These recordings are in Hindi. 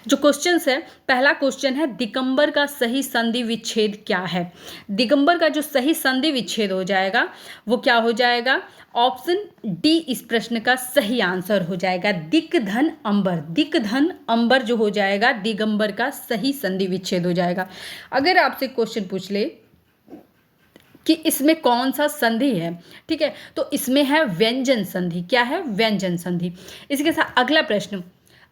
जो क्वेश्चंस है, पहला क्वेश्चन है दिगंबर का सही संधि विच्छेद क्या है। दिगंबर का जो सही संधि विच्छेद हो जाएगा वो क्या हो जाएगा, ऑप्शन डी इस प्रश्न का सही आंसर हो जाएगा, दिक धन अंबर। दिक धन अंबर जो हो जाएगा दिगंबर का सही संधि विच्छेद हो जाएगा। अगर आपसे क्वेश्चन पूछ ले कि इसमें कौन सा संधि है, ठीक है, तो इसमें है व्यंजन संधि। क्या है, व्यंजन संधि। इसके साथ अगला प्रश्न,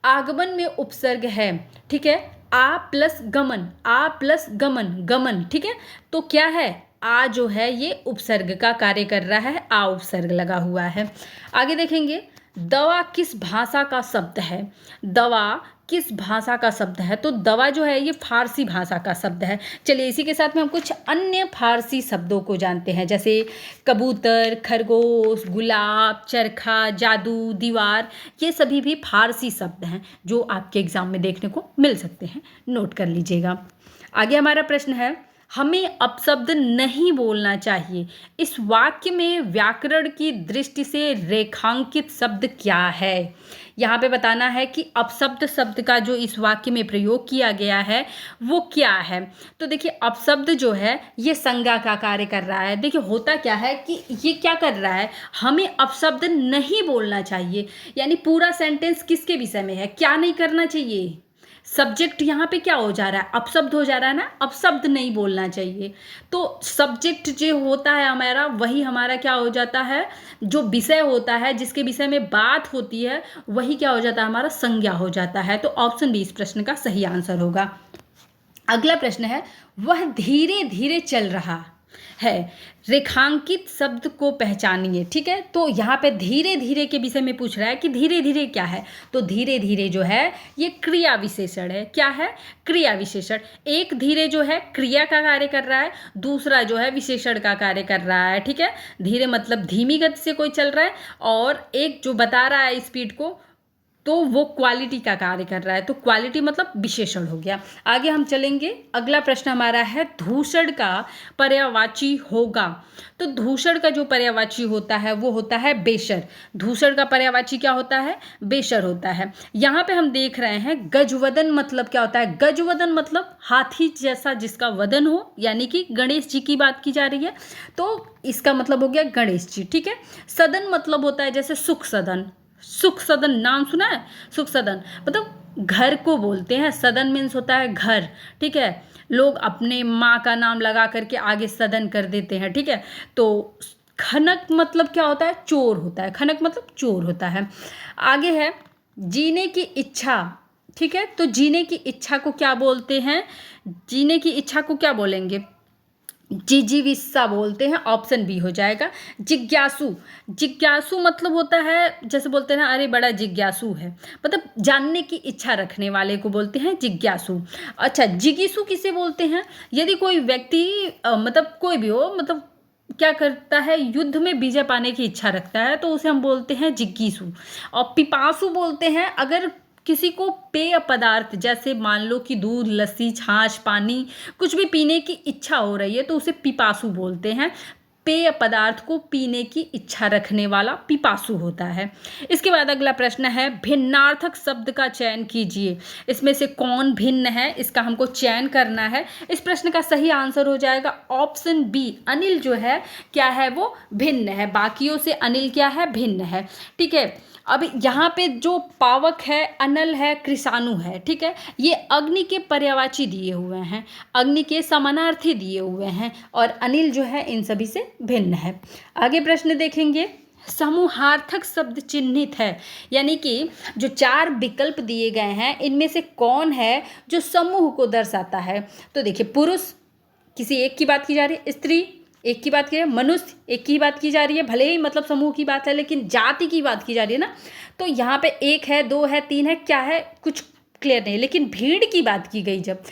आगमन में उपसर्ग है, ठीक है, आ प्लस गमन, आ प्लस गमन, गमन, ठीक है, तो क्या है, आ जो है ये उपसर्ग का कार्य कर रहा है, आ उपसर्ग लगा हुआ है। आगे देखेंगे, दवा किस भाषा का शब्द है। दवा किस भाषा का शब्द है, तो दवा जो है ये फारसी भाषा का शब्द है। चलिए इसी के साथ में हम कुछ अन्य फारसी शब्दों को जानते हैं, जैसे कबूतर, खरगोश, गुलाब, चरखा, जादू, दीवार, ये सभी भी फारसी शब्द हैं जो आपके एग्जाम में देखने को मिल सकते हैं, नोट कर लीजिएगा। आगे हमारा प्रश्न है, हमें अपशब्द नहीं बोलना चाहिए, इस वाक्य में व्याकरण की दृष्टि से रेखांकित शब्द क्या है। यहाँ पे बताना है कि अपशब्द शब्द का जो इस वाक्य में प्रयोग किया गया है वो क्या है। तो देखिए अपशब्द जो है ये संज्ञा का कार्य कर रहा है। देखिए होता क्या है कि ये क्या कर रहा है, हमें अपशब्द नहीं बोलना चाहिए, यानी पूरा सेंटेंस किसके विषय में है, क्या नहीं करना चाहिए, सब्जेक्ट यहाँ पे क्या हो जा रहा है, अपशब्द हो जा रहा है ना, अपशब्द नहीं बोलना चाहिए। तो सब्जेक्ट जो होता है हमारा वही हमारा क्या हो जाता है, जो विषय होता है जिसके विषय में बात होती है वही क्या हो जाता है, हमारा संज्ञा हो जाता है। तो ऑप्शन डी इस प्रश्न का सही आंसर होगा। अगला प्रश्न है, वह धीरे धीरे चल रहा है, रेखांकित शब्द को पहचानिए, ठीक है, तो यहाँ पे धीरे धीरे के विषय में पूछ रहा है कि धीरे धीरे क्या है, तो धीरे धीरे जो है ये क्रिया विशेषण है। क्या है, क्रिया विशेषण। एक धीरे जो है क्रिया का कार्य कर रहा है, दूसरा जो है विशेषण का कार्य कर रहा है, ठीक है, धीरे मतलब धीमी गति से कोई चल रहा है, और एक जो बता रहा है स्पीड को तो वो क्वालिटी का कार्य कर रहा है, तो क्वालिटी मतलब विशेषण हो गया। आगे हम चलेंगे, अगला प्रश्न हमारा है, धूसर का पर्यायवाची होगा। तो धूसर का जो पर्यायवाची होता है वो होता है बेशर। धूसर का पर्यायवाची क्या होता है, बेशर होता है। यहाँ पे हम देख रहे हैं गजवदन मतलब क्या होता है, गजवदन मतलब हाथी जैसा जिसका वदन हो, यानी कि गणेश जी की बात की जा रही है, तो इसका मतलब हो गया गणेश जी, ठीक है। सदन मतलब होता है जैसे सुख सदन, सुख सदन नाम सुना है, सुख सदन मतलब घर को बोलते हैं, सदन मीन्स होता है घर, ठीक है, लोग अपने माँ का नाम लगा करके आगे सदन कर देते हैं, ठीक है। तो खनक मतलब क्या होता है, चोर होता है, खनक मतलब चोर होता है। आगे है जीने की इच्छा, ठीक है, तो जीने की इच्छा को क्या बोलते हैं, जीने की इच्छा को क्या बोलेंगे, जिजीविषा बोलते हैं, ऑप्शन बी हो जाएगा। जिज्ञासु, जिज्ञासु मतलब होता है जैसे बोलते हैं ना, अरे बड़ा जिज्ञासु है, मतलब जानने की इच्छा रखने वाले को बोलते हैं जिज्ञासु। अच्छा, जिगीसु किसे बोलते हैं, यदि कोई व्यक्ति मतलब कोई भी हो, मतलब क्या करता है, युद्ध में विजय पाने की इच्छा रखता है, तो उसे हम बोलते हैं जिज्ञासु। और पिपासु बोलते हैं अगर किसी को पेय पदार्थ जैसे मान लो कि दूध, लस्सी, छाछ, पानी कुछ भी पीने की इच्छा हो रही है तो उसे पिपासु बोलते हैं। पेय पदार्थ को पीने की इच्छा रखने वाला पिपासु होता है। इसके बाद अगला प्रश्न है, भिन्नार्थक शब्द का चयन कीजिए, इसमें से कौन भिन्न है, इसका हमको चयन करना है। इस प्रश्न का सही आंसर हो जाएगा ऑप्शन बी, अनिल जो है क्या है, वो भिन्न है, बाकियों से अनिल क्या है, भिन्न है, ठीक है। अब यहाँ पे जो पावक है, अनल है, कृषाणु है, ठीक है, ये अग्नि के पर्यायवाची दिए हुए हैं, अग्नि के समानार्थी दिए हुए हैं, और अनिल जो है इन सभी से भिन्न है। आगे प्रश्न देखेंगे, समूहार्थक शब्द चिन्हित है, यानी कि जो चार विकल्प दिए गए हैं इनमें से कौन है जो समूह को दर्शाता है। तो देखिए, पुरुष किसी एक की बात की जा रही है, स्त्री एक की बात की है, मनुष्य एक की बात की जा रही है, भले ही मतलब समूह की बात है लेकिन जाति की बात की जा रही है ना, तो यहाँ पे एक है, दो है, तीन है, क्या है कुछ क्लियर नहीं। लेकिन भीड़ की बात की गई जब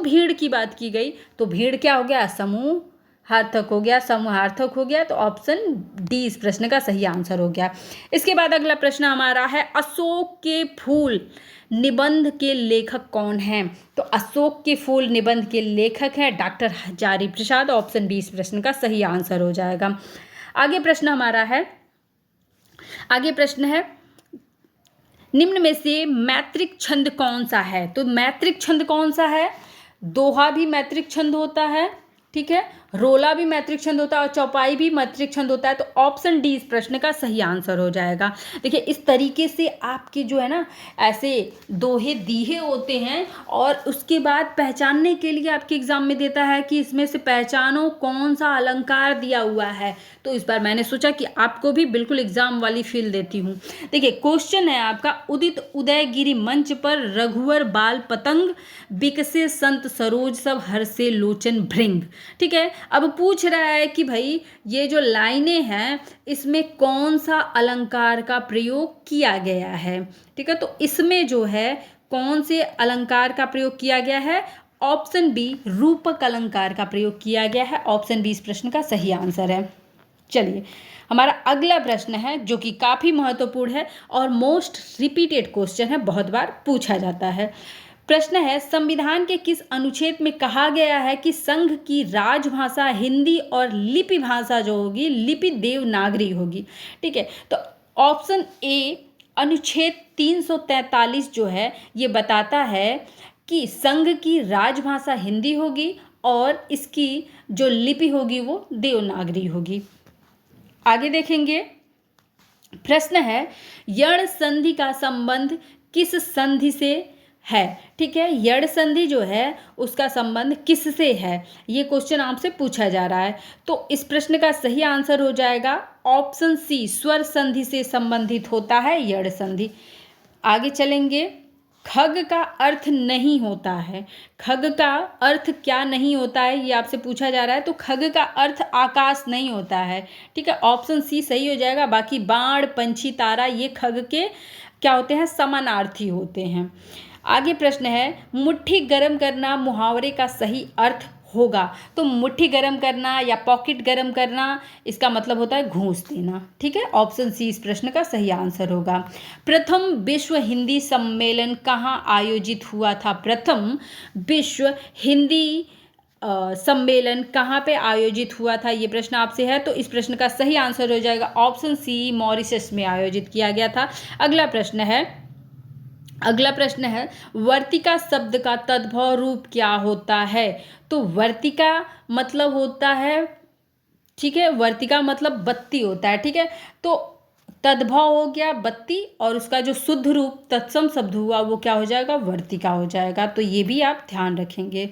भीड़ की बात की गई तो भीड़ क्या हो गया, समूह हार्थक हो गया, समूहार्थक हो गया, तो ऑप्शन डी इस प्रश्न का सही आंसर हो गया। इसके बाद अगला प्रश्न हमारा है, अशोक के फूल निबंध के लेखक कौन हैं। तो अशोक के फूल निबंध के लेखक हैं doctor Hazari Prasad, option D इस प्रश्न का सही आंसर हो जाएगा। आगे प्रश्न है निम्न में से मैत्रिक छंद कौन सा है? तो मैत्रिक छंद कौन सा है? दोहा भी मैत्रिक छंद होता है, ठीक है, रोला भी मैत्रिक छंद होता है और चौपाई भी मैत्रिक छंद होता है। तो ऑप्शन डी इस प्रश्न का सही आंसर हो जाएगा। देखिए इस तरीके से आपके जो है ना ऐसे दोहे दीहे होते हैं और उसके बाद पहचानने के लिए आपके एग्जाम में देता है कि इसमें से पहचानो कौन सा अलंकार दिया हुआ है। तो इस बार मैंने सोचा कि आपको भी बिल्कुल एग्जाम वाली फील देती हूँ। देखिए क्वेश्चन है आपका, उदित उदयगिरि मंच पर रघुवर बाल पतंग, बिकसे संत सरोज सब हर्षे लोचन भृंग। ठीक है, अब पूछ रहा है कि भाई ये जो लाइनें हैं इसमें कौन सा अलंकार का प्रयोग किया गया है। ठीक है, तो इसमें जो है कौन से अलंकार का प्रयोग किया गया है? ऑप्शन बी रूपक अलंकार का प्रयोग किया गया है। ऑप्शन बी इस प्रश्न का सही आंसर है। चलिए हमारा अगला प्रश्न है जो कि काफ़ी महत्वपूर्ण है और मोस्ट रिपीटेड क्वेश्चन है, बहुत बार पूछा जाता है। प्रश्न है, संविधान के किस अनुच्छेद में कहा गया है कि संघ की राजभाषा हिंदी और लिपि भाषा जो होगी लिपि देवनागरी होगी। ठीक है, तो ऑप्शन ए अनुच्छेद 343 जो है ये बताता है कि संघ की राजभाषा हिंदी होगी और इसकी जो लिपि होगी वो देवनागरी होगी। आगे देखेंगे, प्रश्न है यण संधि का संबंध किस संधि से है? ठीक है, यण संधि जो है उसका संबंध किससे है, ये क्वेश्चन आपसे पूछा जा रहा है। तो इस प्रश्न का सही आंसर हो जाएगा ऑप्शन सी स्वर संधि से संबंधित होता है यण संधि। आगे चलेंगे, खग का अर्थ नहीं होता है। खग का अर्थ क्या नहीं होता है ये आपसे पूछा जा रहा है। तो खग का अर्थ आकाश नहीं होता है। ठीक है, ऑप्शन सी सही हो जाएगा। बाकी बाण, पंछी, तारा ये खग के क्या होते हैं? समानार्थी होते हैं। आगे प्रश्न है, मुट्ठी गर्म करना मुहावरे का सही अर्थ होगा। तो मुट्ठी गर्म करना या पॉकेट गर्म करना इसका मतलब होता है घूंस देना। ठीक है, ऑप्शन सी इस प्रश्न का सही आंसर होगा। प्रथम विश्व हिंदी सम्मेलन कहाँ आयोजित हुआ था? प्रथम विश्व हिंदी सम्मेलन कहाँ पे आयोजित हुआ था, ये प्रश्न आपसे है। तो इस प्रश्न का सही आंसर हो जाएगा ऑप्शन सी मॉरिशस में आयोजित किया गया था। अगला प्रश्न है वर्तिका शब्द का तद्भव रूप क्या होता है? तो वर्तिका मतलब होता है, ठीक है, वर्तिका मतलब बत्ती होता है। ठीक है, तो तद्भव हो गया बत्ती और उसका जो शुद्ध रूप तत्सम शब्द हुआ वो क्या हो जाएगा? वर्तिका हो जाएगा। तो ये भी आप ध्यान रखेंगे।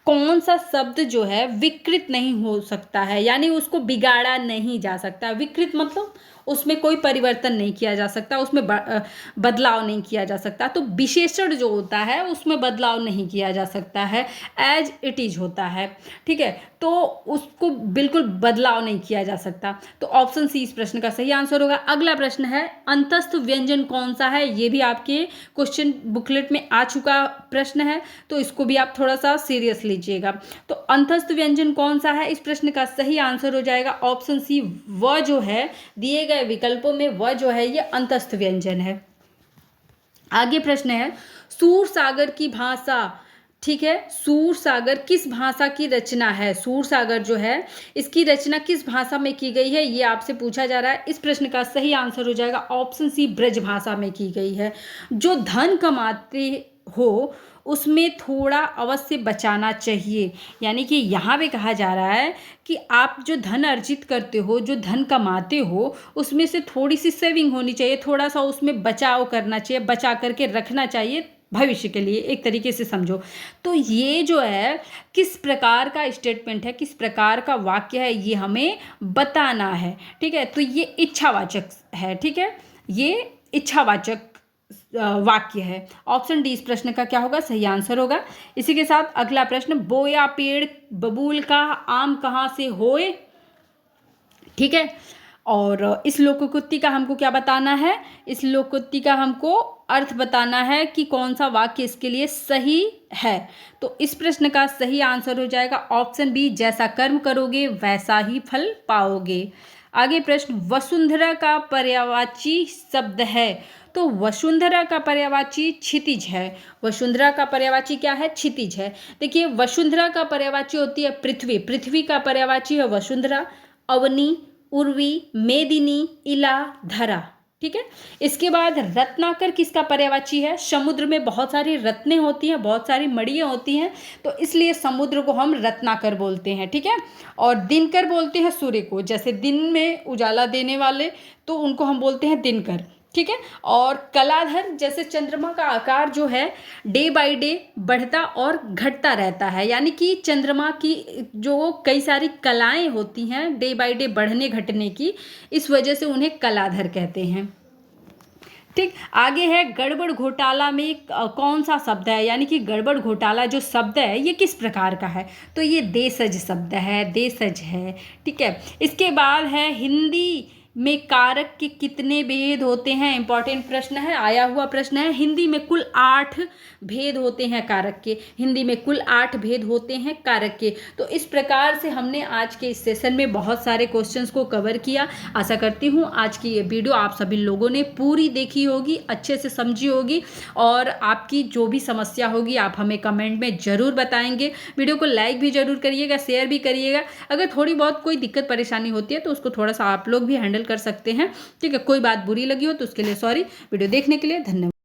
कौन सा शब्द जो है विकृत नहीं हो सकता है, यानी उसको बिगाड़ा नहीं जा सकता। विकृत मतलब उसमें कोई परिवर्तन नहीं किया जा सकता, उसमें बदलाव नहीं किया जा सकता। तो विशेषण जो होता है उसमें बदलाव नहीं किया जा सकता है, एज इट इज होता है। ठीक है, तो उसको बिल्कुल बदलाव नहीं किया जा सकता। तो ऑप्शन सी इस प्रश्न का सही आंसर होगा। अगला प्रश्न है अंतस्थ व्यंजन कौन सा है? ये भी आपके क्वेश्चन बुकलेट में आ चुका प्रश्न है, तो इसको भी आप थोड़ा सा सीरियस लीजिएगा। तो अंतस्थ व्यंजन कौन सा है? इस प्रश्न का सही आंसर हो जाएगा ऑप्शन सी, वह जो है दिए गए विकल्पों में वह जो है ये अंतस्थ व्यंजन है। आगे प्रश्न है सूर सागर की भाषा, ठीक है, सूर सागर किस भाषा की रचना है? सूर सागर जो है इसकी रचना किस भाषा में की गई है ये आपसे पूछा जा रहा है। इस प्रश्न का सही आंसर हो जाएगा ऑप्शन सी ब्रज भाषा में की गई है। जो धन कमाते हो उसमें थोड़ा अवश्य बचाना चाहिए, यानी कि यहाँ पे कहा जा रहा है कि आप जो धन अर्जित करते हो, जो धन कमाते हो, उसमें से थोड़ी सी सेविंग होनी चाहिए, थोड़ा सा उसमें बचाव करना चाहिए, बचा करके रखना चाहिए भविष्य के लिए, एक तरीके से समझो। तो ये जो है किस प्रकार का स्टेटमेंट है, किस प्रकार का वाक्य है, ये हमें बताना है। ठीक है, तो ये इच्छावाचक है। ठीक है, ये इच्छावाचक वाक्य है। ऑप्शन डी इस प्रश्न का क्या होगा? सही आंसर होगा। इसी के साथ अगला प्रश्न, बोया पेड़ बबूल का आम कहाँ से होए? ठीक है, और इस लोकोक्ति का हमको क्या बताना है? इस लोकोक्ति का हमको अर्थ बताना है कि कौन सा वाक्य इसके लिए सही है। तो इस प्रश्न का सही आंसर हो जाएगा ऑप्शन बी, जैसा कर्म करोगे वैसा ही फल पाओगे। आगे प्रश्न, वसुंधरा का पर्यायवाची शब्द है। तो वसुंधरा का पर्यायवाची क्षितिज है। वसुंधरा का पर्यायवाची क्या है? क्षितिज है। देखिए वसुंधरा का पर्यायवाची होती है पृथ्वी, पृथ्वी का पर्यायवाची है वसुंधरा, अवनी, उर्वी, मेदिनी, इला, धरा। ठीक है। इसके बाद रत्नाकर किसका पर्यायवाची है? समुद्र में बहुत सारी रत्नें होती हैं, बहुत सारी मड़ियाँ होती हैं, तो इसलिए समुद्र को हम रत्नाकर बोलते हैं, ठीक है। और दिनकर बोलते हैं सूर्य को, जैसे दिन में उजाला देने वाले, तो उनको हम बोलते हैं दिनकर, ठीक है। और कलाधर, जैसे चंद्रमा का आकार जो है डे बाय डे बढ़ता और घटता रहता है, यानी कि चंद्रमा की जो कई सारी कलाएं होती हैं डे बाय डे बढ़ने घटने की, इस वजह से उन्हें कलाधर कहते हैं, ठीक। आगे है गड़बड़ घोटाला में कौन सा शब्द है, यानी कि गड़बड़ घोटाला जो शब्द है ये किस प्रकार का है? तो ये देशज शब्द है, देशज है, ठीक है। इसके बाद है हिंदी में कारक के कितने भेद होते हैं? इंपॉर्टेंट प्रश्न है, आया हुआ प्रश्न है। हिंदी में कुल 8 भेद होते हैं कारक के, हिंदी में कुल 8 भेद होते हैं कारक के। तो इस प्रकार से हमने आज के इस सेशन में बहुत सारे क्वेश्चंस को कवर किया। आशा करती हूँ आज की ये वीडियो आप सभी लोगों ने पूरी देखी होगी, अच्छे से समझी होगी, और आपकी जो भी समस्या होगी आप हमें कमेंट में ज़रूर बताएंगे। वीडियो को लाइक भी ज़रूर करिएगा, शेयर भी करिएगा। अगर थोड़ी बहुत कोई दिक्कत परेशानी होती है तो उसको थोड़ा सा आप लोग भी हैंडल कर सकते हैं, ठीक है। कोई बात बुरी लगी हो तो उसके लिए सॉरी। वीडियो देखने के लिए धन्यवाद।